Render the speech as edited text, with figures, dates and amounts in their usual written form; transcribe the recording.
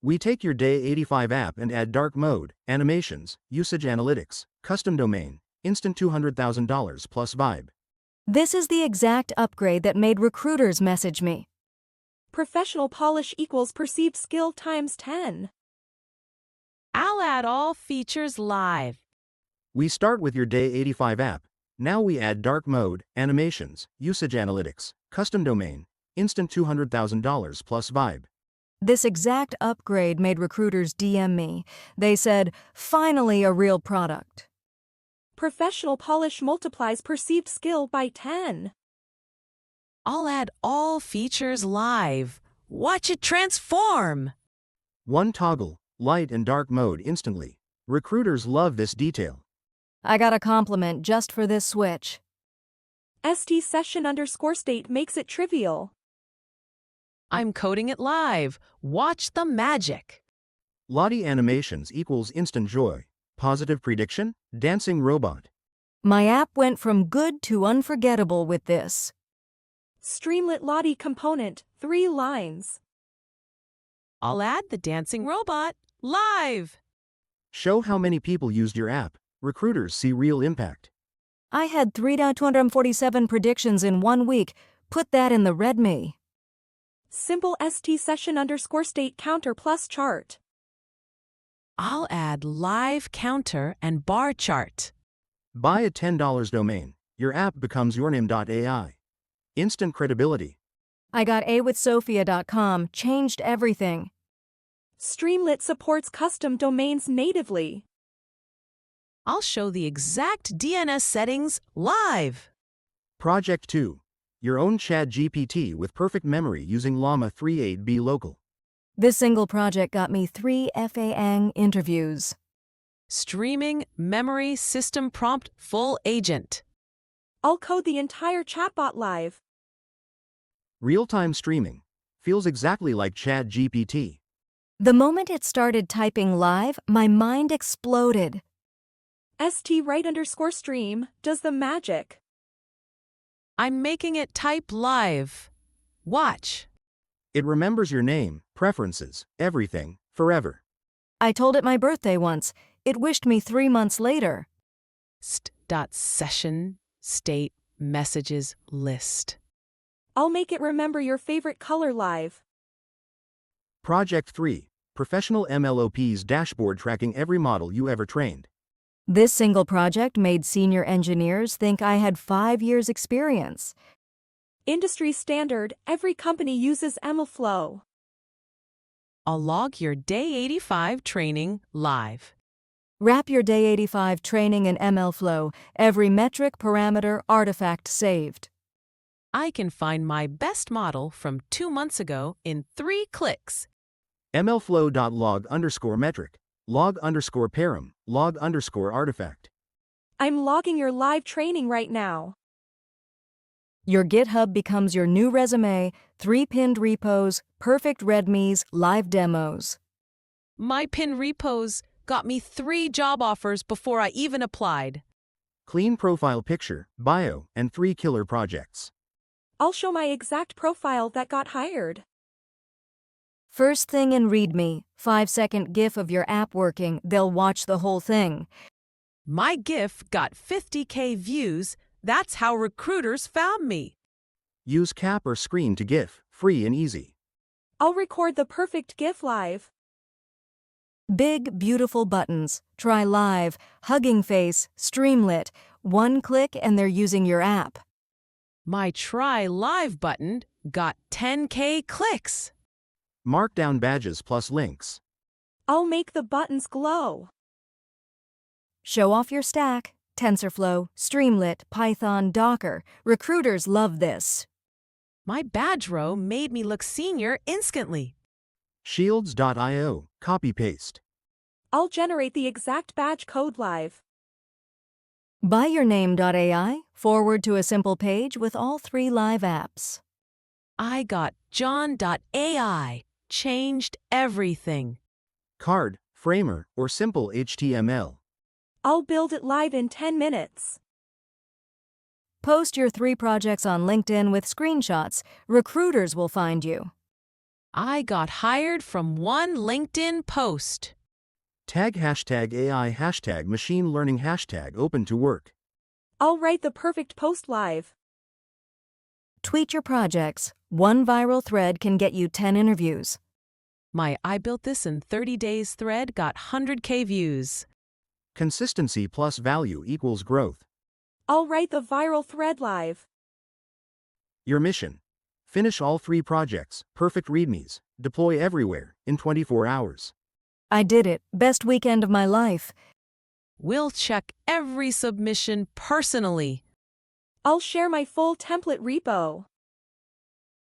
We take your Day 85 app and add dark mode, animations, usage analytics, custom domain, instant $200,000 plus vibe. This is the exact upgrade that made recruiters message me. Professional polish equals perceived skill times 10. I'll add all features live. We start with your Day 85 app. Now we add dark mode, animations, usage analytics, custom domain, instant $200,000 plus vibe. This exact upgrade made recruiters DM me. They said, finally a real product. Professional polish multiplies perceived skill by 10. I'll add all features live. Watch it transform. One toggle, light and dark mode instantly. Recruiters love this detail. I got a compliment just for this switch. session_state makes it trivial. I'm coding it live. Watch the magic. Lottie animations equals instant joy. Positive prediction, dancing robot. My app went from good to unforgettable with this. Streamlit Lottie component, 3 lines. I'll add the dancing robot live. Show how many people used your app. Recruiters see real impact. I had 3,247 predictions in 1 week. Put that in the README. Simple session_state counter plus chart. I'll add live counter and bar chart. Buy a $10 domain. Your app becomes yourname.ai. Instant credibility. I got awithsophia.com, changed everything. Streamlit supports custom domains natively. I'll show the exact DNS settings live. Project 2. Your own ChatGPT with perfect memory using Llama 3.8b local. This single project got me 3 FAANG interviews. Streaming memory system prompt full agent. I'll code the entire chatbot live. Real-time streaming. Feels exactly like ChatGPT. The moment it started typing live, my mind exploded. st_right_stream does the magic. I'm making it type live. Watch. It remembers your name, preferences, everything, forever. I told it my birthday once. It wished me 3 months later. Session state messages list. I'll make it remember your favorite color live. Project 3. Professional MLOP's dashboard tracking every model you ever trained. This single project made senior engineers think I had 5 years' experience. Industry standard, every company uses MLflow. I'll log your Day 85 training live. Wrap your Day 85 training in MLflow, every metric, parameter, artifact saved. I can find my best model from 2 months ago in 3 clicks. mlflow.log_metric, log_param, log_artifact. I'm logging your live training right now. Your GitHub becomes your new resume, 3 pinned repos, perfect READMEs, live demos. My pin repos got me 3 job offers before I even applied. Clean profile picture, bio, and 3 killer projects. I'll show my exact profile that got hired. First thing in README, 5-second GIF of your app working, they'll watch the whole thing. My GIF got 50K views. That's how recruiters found me. Use cap or screen to GIF, free and easy. I'll record the perfect GIF live. Big, beautiful buttons. Try live, hugging face, Streamlit. 1 click and they're using your app. My Try Live button got 10K clicks. Markdown badges plus links. I'll make the buttons glow. Show off your stack. TensorFlow, Streamlit, Python, Docker. Recruiters love this. My badge row made me look senior instantly. Shields.io, copy-paste. I'll generate the exact badge code live. Buyyourname.ai, forward to a simple page with all 3 live apps. I got John.ai, changed everything. Card, framer, or simple HTML. I'll build it live in 10 minutes. Post your 3 projects on LinkedIn with screenshots. Recruiters will find you. I got hired from one LinkedIn post. Tag hashtag AI hashtag machine learning hashtag open to work. I'll write the perfect post live. Tweet your projects. One viral thread can get you 10 interviews. My I built this in 30 days thread got 100K views. Consistency plus value equals growth. I'll write the viral thread live. Your mission. Finish all 3 projects, perfect READMEs, deploy everywhere, in 24 hours. I did it. Best weekend of my life. We'll check every submission personally. I'll share my full template repo.